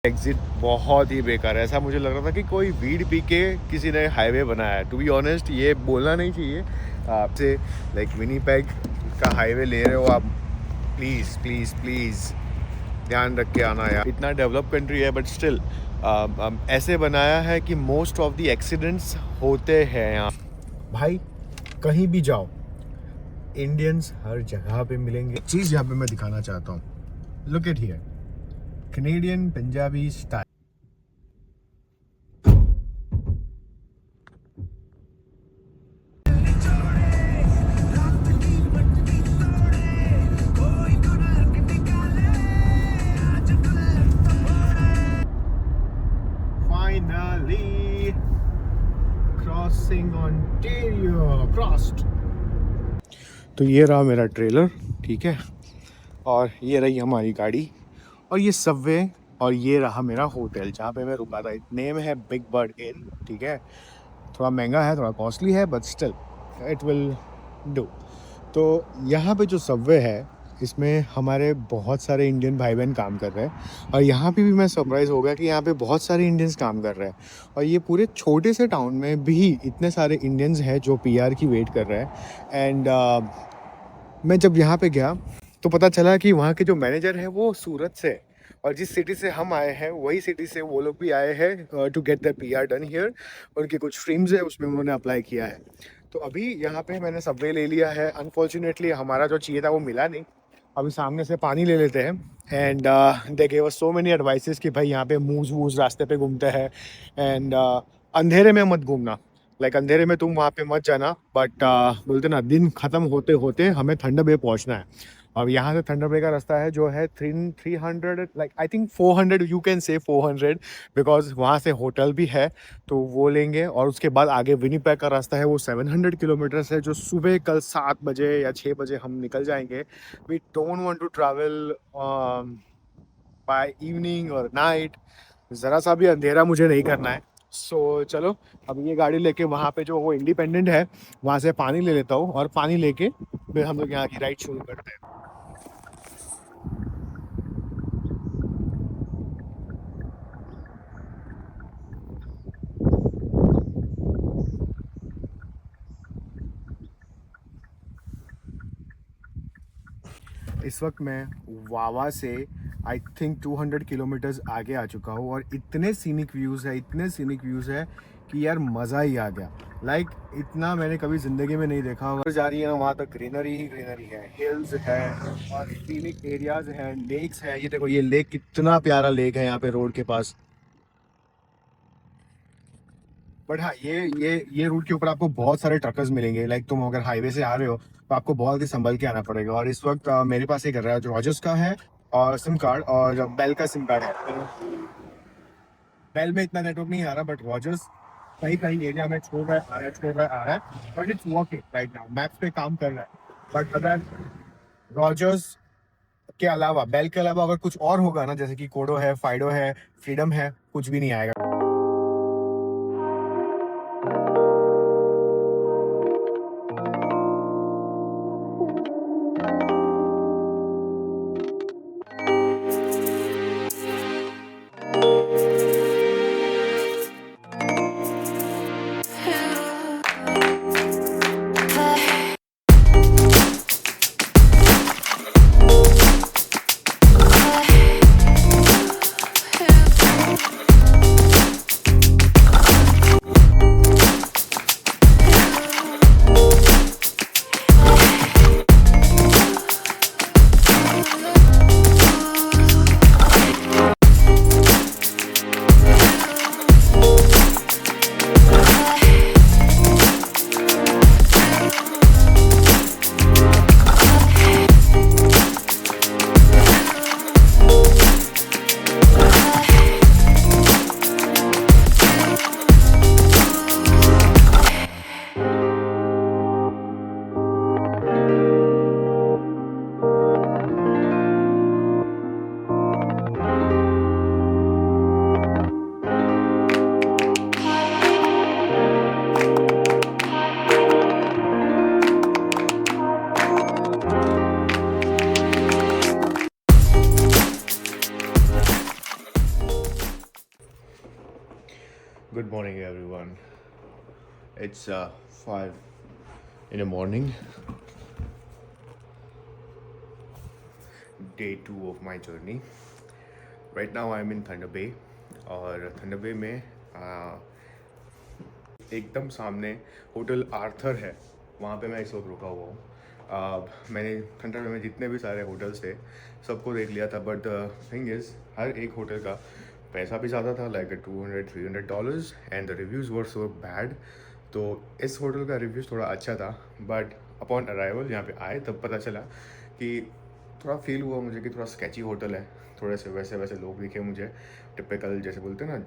Exit बहुत ही बेकार है। ऐसा मुझे लग रहा था कि कोई वीड पी के किसी ने हाईवे बनाया है। टू बी ऑनेस्ट ये बोलना नहीं चाहिए आपसे, लाइक विनीपेग का हाईवे ले रहे हो आप, प्लीज़ प्लीज़ प्लीज़ ध्यान रख के आना यार। इतना डेवलप कंट्री है बट स्टिल ऐसे बनाया है कि मोस्ट ऑफ द एक्सीडेंट्स होते हैं यहाँ। भाई कहीं भी जाओ इंडियंस हर जगह पे मिलेंगे। एक चीज़ यहाँ पे मैं दिखाना चाहता हूँ, look at here, Canadian Punjabi style. Finally crossing Ontario crossed। तो ये रहा मेरा ट्रेलर, ठीक है, और ये रही हमारी गाड़ी, और ये सबवे, और ये रहा मेरा होटल जहाँ पे मैं रुका था। नेम है बिग बर्ड इन, ठीक है। थोड़ा महंगा है, थोड़ा कॉस्टली है, but still it will do. तो यहाँ पे जो सबवे है इसमें हमारे बहुत सारे इंडियन भाई बहन काम कर रहे हैं, और यहाँ पे भी मैं सरप्राइज़ हो गया कि यहाँ पे बहुत सारे इंडियंस काम कर रहे हैं। और ये पूरे छोटे से टाउन में भी इतने सारे इंडियंस हैं जो पीआर की वेट कर रहे हैं। एंड मैं जब यहाँ पे गया तो पता चला कि वहाँ के जो मैनेजर है वो सूरत से, और जिस सिटी से हम आए हैं वही सिटी से वो लोग भी आए हैं to get the PR done here. उनकी कुछ स्ट्रीम्स है उसमें उन्होंने अप्लाई किया है। तो अभी यहाँ पे मैंने सबवे ले लिया है। अनफॉर्चुनेटली हमारा जो चाहिए था वो मिला नहीं। अभी सामने से पानी ले लेते हैं। And they give us so many advices कि भाई यहाँ पे मूज वूज रास्ते पे घूमते हैं, एंड अंधेरे में मत घूमना, लाइक अंधेरे में तुम वहाँ पे मत जाना। बट बोलते ना दिन ख़त्म होते होते हमें थंडर बे पहुँचना है। अब यहाँ से थंडर बे का रास्ता है जो है 300, like I think 400, you can say 400, because वहाँ से होटल भी है तो वो लेंगे। और उसके बाद आगे विनीपेग का रास्ता है, वो 700 किलोमीटर्स है, जो सुबह कल 7 बजे या 6 बजे हम निकल जाएंगे। We don't want to travel by evening और नाइट। ज़रा सा भी अंधेरा मुझे नहीं करना है। सो चलो अब ये गाड़ी लेके वहाँ पे जो वो इंडिपेंडेंट है वहाँ से पानी ले लेता हूँ, और पानी लेके फिर हम लोग यहाँ की राइड शुरू करते हैं। इस वक्त मैं वावा से आई थिंक 200 किलोमीटर्स आगे आ चुका हूँ, और इतने सीनिक व्यूज़ है, इतने सीनिक व्यूज़ है कि यार मज़ा ही आ गया। लाइक इतना मैंने कभी ज़िंदगी में नहीं देखा। अगर जा रही है ना वहाँ तक ग्रीनरी ही ग्रीनरी है, हिल्स है और सीनिक एरियाज हैं, लेक्स है। ये देखो ये लेक, कितना प्यारा लेक है यहाँ पे रोड के पास। बट हाँ ये रूट के ऊपर आपको बहुत सारे ट्रकर्स मिलेंगे। लाइक तुम अगर हाईवे से आ रहे हो तो आपको बहुत ही संभल के आना पड़ेगा। और इस वक्त मेरे पास एक रॉजर्स का है और सिम कार्ड, और बेल का सिम कार्ड है। बेल में इतना नेटवर्क नहीं आ रहा, बट रॉजर्स कहीं कहीं एरिया में छोड़ रहा है, आ रहा है, छोड़ रहा है, आ रहा है, but it's working right now, maps पे काम कर रहा है। बट अगर रॉजर्स के अलावा, बेल के अलावा अगर कुछ और होगा ना, जैसे कि कोडो है, फाइडो है, फ्रीडम है, कुछ भी नहीं आएगा। Good morning, everyone. It's 5 in the morning. Day 2 of my journey. Right now I'm in Thunder Bay. और थंडर बे में एकदम सामने होटल आर्थर है, वहाँ पे मैं इस वक्त रुका हुआ हूँ। मैंने थंडर बे में जितने भी सारे होटल्स थे सबको देख लिया था, बट थिंग इज़ हर एक होटल का पैसा भी ज़्यादा था, like $200-300, and the reviews were so bad. तो इस होटल का रिव्यूज़ थोड़ा अच्छा था, बट अपॉन अराइवल यहाँ पे आए तब पता चला कि थोड़ा फील हुआ मुझे कि थोड़ा स्केची होटल है, थोड़े से वैसे लोग दिखे मुझे, टिपिकल जैसे बोलते हैं ना,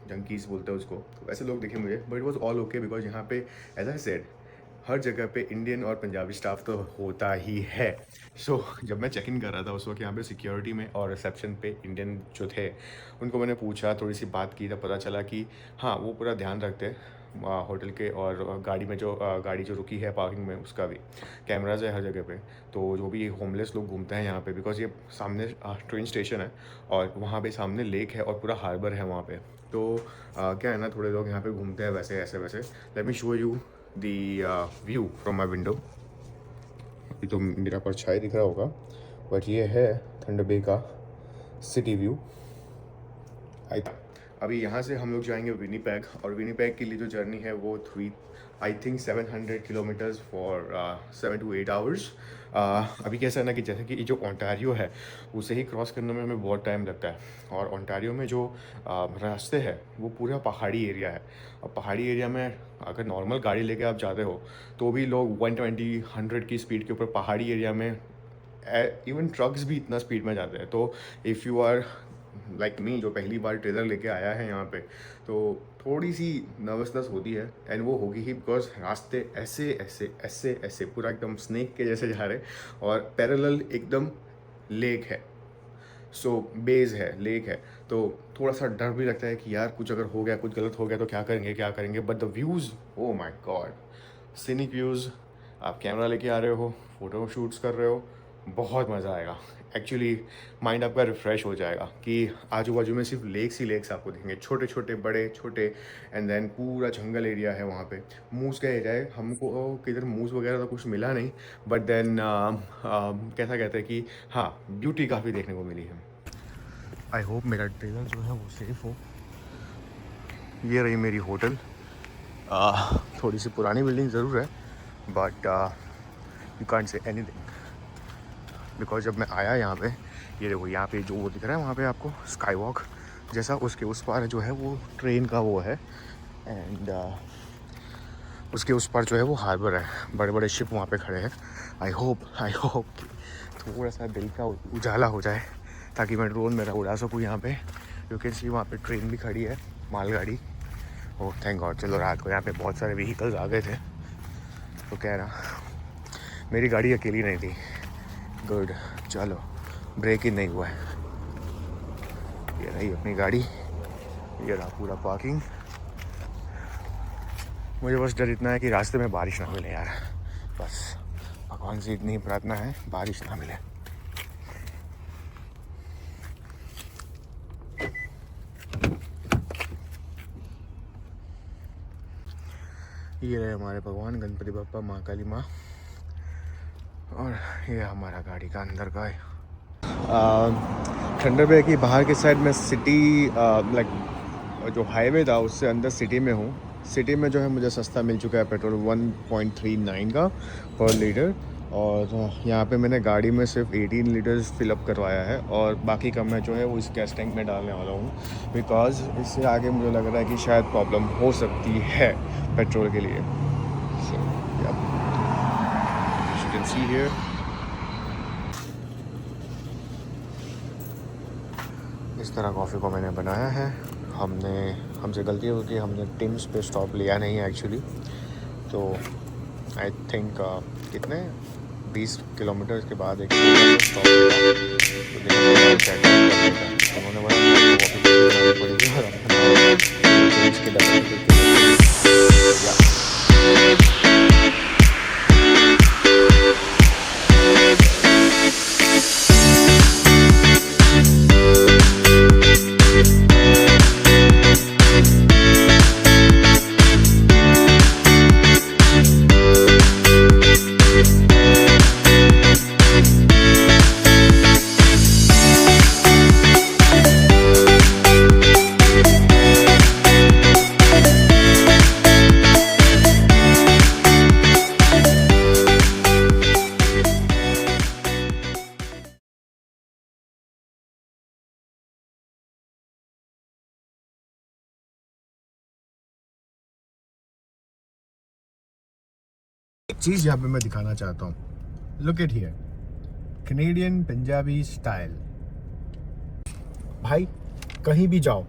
जंकीस बोलते हैं उसको, तो वैसे लोग दिखे मुझे। But it was all okay because यहाँ पे एज आई सेड हर जगह पे इंडियन और पंजाबी स्टाफ तो होता ही है। सो जब मैं चेक इन कर रहा था उस वक्त यहाँ पे सिक्योरिटी में और रिसेप्शन पे इंडियन जो थे उनको मैंने पूछा, थोड़ी सी बात की, तब पता चला कि हाँ वो पूरा ध्यान रखते हैं होटल के, और गाड़ी में जो गाड़ी जो रुकी है पार्किंग में उसका भी कैमराज है हर जगह पे। तो जो भी होमलेस लोग घूमते हैं यहाँ पे, बिकॉज ये सामने ट्रेन स्टेशन है और वहाँ पे सामने लेक है और पूरा हार्बर है वहाँ पे। तो क्या है ना, थोड़े लोग यहाँ पे घूमते हैं वैसे ऐसे वैसे। Let me show you the view from my window. अभी तो मेरा परछाई दिख रहा होगा, बट ये है थंडर बे का सिटी व्यू। अभी यहाँ से हम लोग जाएंगे विनीपेग, और विनीपेग के लिए जो जर्नी है वो 700 किलोमीटर्स फॉर 7 to 8 आवर्स। अभी कैसा है ना कि जैसे कि जो ओंटारियो है उसे ही क्रॉस करने में हमें बहुत टाइम लगता है, और ओंटारियो में जो रास्ते हैं वो पूरा पहाड़ी एरिया है। और पहाड़ी एरिया में अगर नॉर्मल गाड़ी लेके आप जाते हो तो भी लोग 120-100 की स्पीड के ऊपर पहाड़ी एरिया में, इवन ट्रक्स भी इतना स्पीड में जाते हैं। तो if you are like me जो पहली बार ट्रेलर लेके आया है यहाँ पे, तो थोड़ी सी नर्वसनेस होती है, एंड वो होगी ही बिकॉज रास्ते ऐसे ऐसे ऐसे ऐसे पूरा एकदम स्नेक के जैसे जा रहे, और पैरेलल एकदम लेक है, सो बेज है, लेक है। तो थोड़ा सा डर भी लगता है कि यार कुछ अगर हो गया, कुछ गलत हो गया तो क्या करेंगे। But the views, oh my God, scenic views. आप कैमरा लेके आ रहे हो, फ़ोटो शूट्स कर रहे हो, बहुत मज़ा आएगा। एक्चुअली माइंड आपका रिफ़्रेश हो जाएगा कि आजू बाजू में सिर्फ लेक्स ही लेक्स आपको दिखेंगे, छोटे छोटे बड़े छोटे, एंड देन पूरा जंगल एरिया है वहाँ पे। मूस का एरिया है, हमको किधर मूस वगैरह तो कुछ मिला नहीं, बट देन कैसा कहते हैं कि हाँ ब्यूटी काफ़ी देखने को मिली है। आई होप मेरा ट्रेलर जो है वो सेफ़ हो। ये रही मेरी होटल। थोड़ी सी पुरानी बिल्डिंग ज़रूर है, but you can't say anything because जब मैं आया यहाँ पे, ये देखो यहाँ पे जो वो दिख रहा है वहाँ पे आपको स्काई वॉक जैसा, उसके उस पार जो है वो ट्रेन का वो है, एंड उसके उस पार जो है वो हार्बर है, बड़े बड़े शिप वहाँ पे खड़े हैं। आई होप थोड़ा सा दिल का उजाला हो जाए ताकि मैं ड्रोन मेरा उड़ा सकूँ यहाँ पे। यू कैन सी वहाँ पे ट्रेन भी खड़ी है, मालगाड़ी। Oh thank God. चलो रात को यहाँ पे बहुत सारे व्हीकल्स आ गए थे, तो कह रहा मेरी गाड़ी अकेली नहीं थी। गुड, चलो ब्रेक इन नहीं हुआ है। ये रही अपनी गाड़ी, ये रहा पूरा पार्किंग। मुझे बस डर इतना है कि रास्ते में बारिश ना मिले यार, बस भगवान से इतनी प्रार्थना है बारिश ना मिले। ये रहे हमारे भगवान गणपति बप्पा, माँ काली माँ, और ये हमारा गाड़ी का अंदर का है। थंडर बे की बाहर के साइड में सिटी, लाइक जो हाईवे था उससे अंदर सिटी में हूँ। सिटी में जो है मुझे सस्ता मिल चुका है पेट्रोल 1.39 का पर लीटर, और यहाँ पे मैंने गाड़ी में सिर्फ 18 लीटर्स फिलअप करवाया है, और बाकी का मैं जो है वो इस गैस टैंक में डालने वाला हूँ, बिकॉज़ इससे आगे मुझे लग रहा है कि शायद प्रॉब्लम हो सकती है पेट्रोल के लिए। So you can see here, इस तरह कॉफ़ी को मैंने बनाया है। हमसे गलती हो गई, हमने टिम्स पे स्टॉप लिया नहीं है एक्चुअली। तो आई थिंक कितने 20 किलोमीटर के बाद एक स्टॉप लिया, तो उन्होंने बोला कॉफ़ी बनानी पड़ेगी, और हमने के एक चीज़ यहाँ पे मैं दिखाना चाहता हूँ, look at here, Canadian Punjabi style. भाई कहीं भी जाओ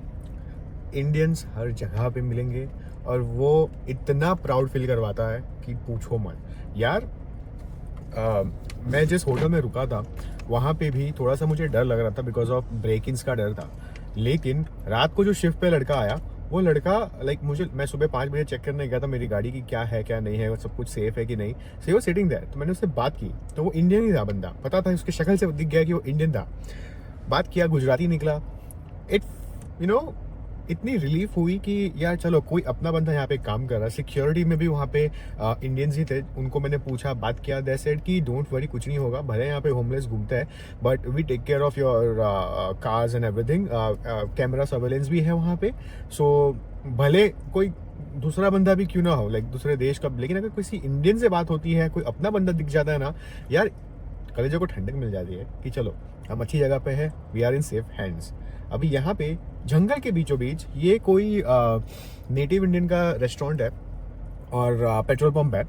इंडियंस हर जगह पे मिलेंगे और वो इतना प्राउड फील करवाता है कि पूछो मत यार। मैं जिस होटल में रुका था वहाँ पे भी थोड़ा सा मुझे डर लग रहा था बिकॉज ऑफ ब्रेक इन्स का डर था, लेकिन रात को जो शिफ्ट पे लड़का आया वो लड़का मैं सुबह 5 बजे चेक करने गया था मेरी गाड़ी की क्या है क्या नहीं है, सब कुछ सेफ है कि नहीं। सो वो सिटिंग देयर, तो मैंने उससे बात की तो वो इंडियन ही था, बंदा पता था, उसकी शक्ल से दिख गया कि वो इंडियन था। बात किया, गुजराती निकला। इट इतनी रिलीफ हुई कि यार चलो कोई अपना बंदा यहाँ पे काम कर रहा है। सिक्योरिटी में भी वहाँ पे इंडियंस ही थे, उनको मैंने पूछा, बात किया, दे सेड कि डोंट वरी, कुछ नहीं होगा, भले यहाँ पे होमलेस घूमता है but we take care of your cars and everything. Camera surveillance भी है वहाँ पे, सो भले कोई दूसरा बंदा भी क्यों ना हो, लाइक दूसरे देश का, लेकिन अगर किसी इंडियन से बात होती है, कोई अपना बंदा दिख जाता है ना यार, कलेजे को ठंडक मिल जाती है कि चलो हम अच्छी जगह पे है, we are in safe hands. अभी यहाँ पे जंगल के बीचों बीच ये कोई नेटिव इंडियन का रेस्टोरेंट है और पेट्रोल पंप है।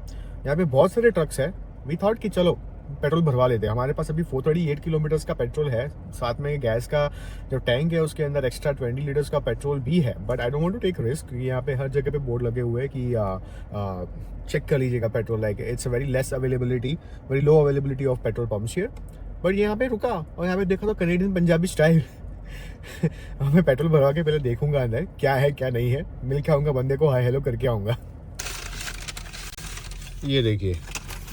यहाँ पे बहुत सारे ट्रक्स है। वी थॉट कि चलो पेट्रोल भरवा लेते हैं, हमारे पास अभी 438 किलोमीटर्स का पेट्रोल है, साथ में गैस का जो टैंक है उसके अंदर एक्स्ट्रा 20 लीटर्स का पेट्रोल भी है। But I don't want to take risk. यहाँ पे हर जगह पे बोर्ड लगे हुए हैं कि चेक कर लीजिएगा petrol, like it's very less availability, very low availability of petrol pumps here. But यहाँ पे रुका और यहाँ पे देखा तो कैनेडियन पंजाबी स्टाइल मैं पेट्रोल भरवा के पहले देखूंगा अंदर क्या है क्या नहीं है, मिल के आऊंगा बंदे को, हाय हेलो करके आऊंगा। ये देखिए,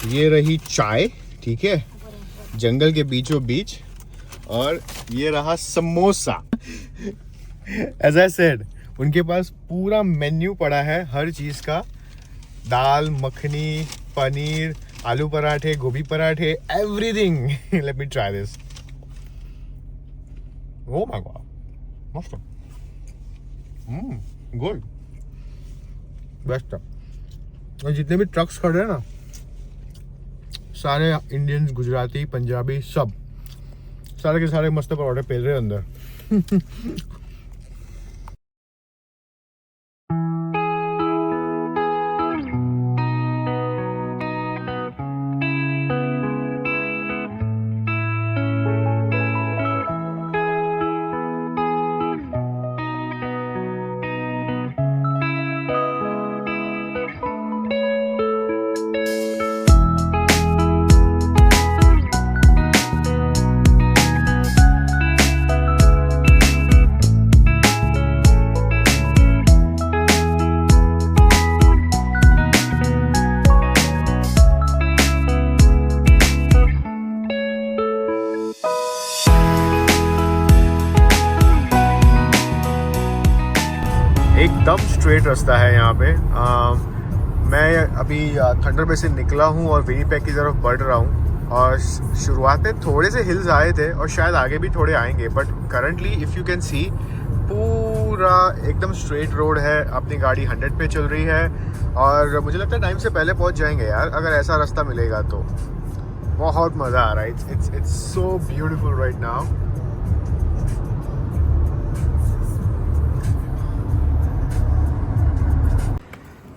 ये रही चाय, ठीक है, जंगल के बीचों बीच, और ये रहा समोसा। एज आई सेड, उनके पास पूरा मेन्यू पड़ा है हर चीज का, दाल मखनी, पनीर, आलू पराठे, गोभी पराठे, everything. Let me try this. Oh my god, मस्त, गुड, बेस्ट। और जितने भी ट्रक्स खड़े हैं ना, सारे इंडियंस, गुजराती, पंजाबी, सब सारे के सारे मस्त पराठे पेल रहे हैं अंदर। एकदम स्ट्रेट रास्ता है यहाँ पे। मैं अभी थंडर बे से निकला हूँ और विनीपेग की तरफ बढ़ रहा हूँ, और शुरुआत में थोड़े से हिल्स आए थे और शायद आगे भी थोड़े आएंगे, but currently if you can see पूरा एकदम स्ट्रेट रोड है, अपनी गाड़ी 100 पे चल रही है, और मुझे लगता है टाइम से पहले पहुँच जाएंगे यार, अगर ऐसा रास्ता मिलेगा तो। बहुत मज़ा आ रहा है, it's so beautiful right now.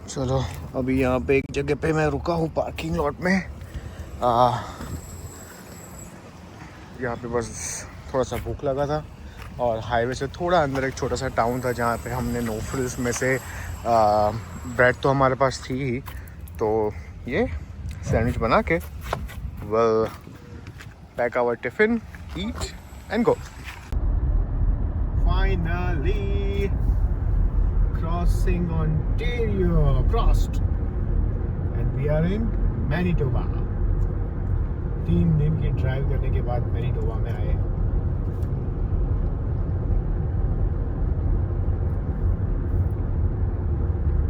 चलो अभी यहाँ पे एक जगह पे मैं रुका हूँ पार्किंग लॉट में। यहाँ पे बस थोड़ा सा भूख लगा था, और हाईवे से थोड़ा अंदर एक छोटा सा टाउन था जहाँ पे हमने नो फ्रिल्स में से ब्रेड तो हमारे पास थी ही, तो ये सैंडविच बना के well pack our tiffin, eat and go. Finally crossing Ontario, crossed, and we are in Manitoba। 3 दिन की ड्राइव करने के बाद मैनिटोबा में आए।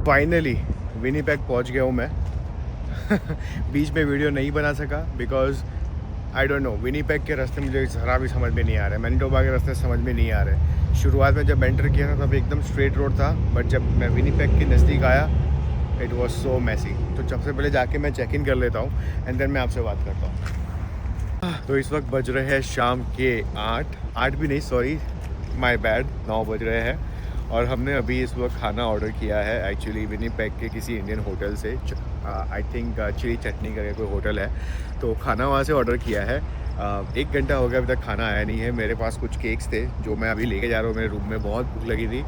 फाइनली विनीपेग पहुंच गया हूँ मैं। बीच में वीडियो नहीं बना सका because I don't know, Winnipeg के रास्ते मुझे ज़रा भी समझ में नहीं आ रहे, मैनिटोबा के रास्ते समझ में नहीं आ रहे। शुरुआत में जब एंटर किया था तब एकदम स्ट्रेट रोड था, बट जब मैं विनीपेग के नज़दीक आया इट वाज सो मैसी। तो सबसे पहले जाके मैं चेक इन कर लेता हूँ एंड देन मैं आपसे बात करता हूँ। तो इस वक्त बज रहे हैं शाम के 8 भी नहीं, सॉरी माय बैड, 9 बज रहे हैं, और हमने अभी इस वक्त खाना ऑर्डर किया है एक्चुअली विनीपेग के किसी इंडियन होटल से। आई थिंक चिली चटनी करके कोई होटल है, तो खाना वहाँ से ऑर्डर किया है। 1 घंटा हो गया, अभी तक खाना आया नहीं है। मेरे पास कुछ केक्स थे जो मैं अभी लेके जा रहा हूँ मेरे रूम में। बहुत भूख लगी थी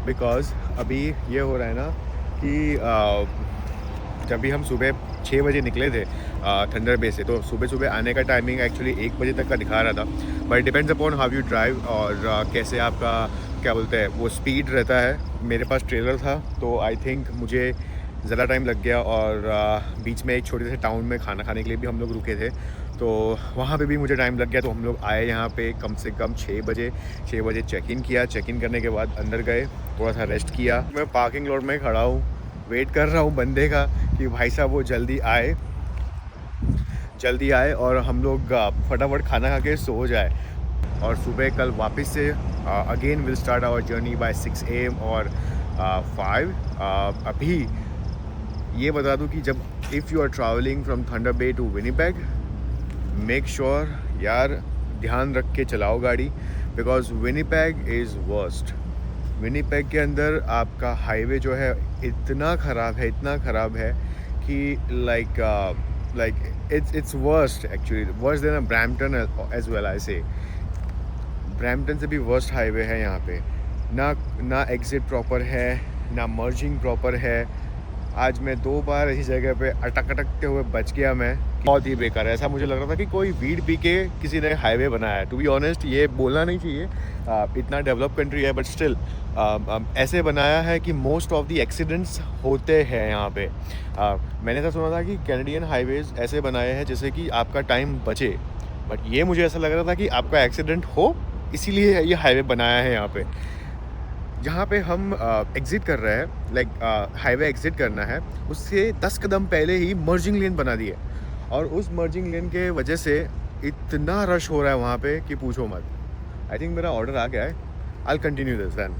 बिकॉज़ अभी ये हो रहा है ना कि जब भी हम सुबह 6 बजे निकले थे थंडर बे से, तो सुबह सुबह आने का टाइमिंग एक्चुअली 1 बजे तक का दिखा रहा था, but depends upon how you drive और कैसे आपका क्या बोलते हैं वो स्पीड रहता है। मेरे पास ट्रेलर था तो आई थिंक मुझे ज़्यादा टाइम लग गया, और बीच में एक छोटे से टाउन में खाना खाने के लिए भी हम लोग रुके थे, तो वहाँ पे भी मुझे टाइम लग गया। तो हम लोग आए यहाँ पे कम से कम 6 बजे चेक इन किया। चेक इन करने के बाद अंदर गए, थोड़ा सा रेस्ट किया। मैं पार्किंग लॉट में खड़ा हूँ, वेट कर रहा हूँ बंदे का कि भाई साहब वो जल्दी आए और हम लोग फटाफट खाना खा के सो जाए, और सुबह कल वापस से again will start our journey by 6 AM और 5। अभी ये बता दूं कि जब if you are travelling from Thunder Bay to Winnipeg, make sure यार ध्यान रख के चलाओ गाड़ी, because Winnipeg is worst. Winnipeg के अंदर आपका हाईवे जो है इतना ख़राब है कि like it's worst, actually worst than Brampton as well. I say Brampton से भी वर्स्ट हाईवे है यहाँ पे। ना एग्ज़िट प्रॉपर है, ना मर्जिंग प्रॉपर है। आज मैं 2 बार ऐसी जगह पे अटकते हुए बच गया। मैं बहुत ही बेकार है। ऐसा मुझे लग रहा था कि कोई वीड पी के किसी ने हाईवे बनाया है। टू बी ऑनेस्ट ये बोलना नहीं चाहिए, इतना डेवलप कंट्री है, बट स्टिल ऐसे बनाया है कि मोस्ट ऑफ द एक्सीडेंट्स होते हैं यहाँ पे। मैंने ऐसा सुना था कि कैनेडियन हाईवेज़ ऐसे बनाए हैं जैसे कि आपका टाइम बचे, बट ये मुझे ऐसा लग रहा था कि आपका एक्सीडेंट हो, इसीलिए ये हाईवे बनाया है यहाँ पे। जहाँ पे हम एग्ज़िट कर रहे हैं, लाइक हाईवे एग्ज़िट करना है, उससे 10 कदम पहले ही मर्जिंग लेन बना दी है, और उस मर्जिंग लेन के वजह से इतना रश हो रहा है वहाँ पे कि पूछो मत। आई थिंक मेरा ऑर्डर आ गया है। I will continue this then.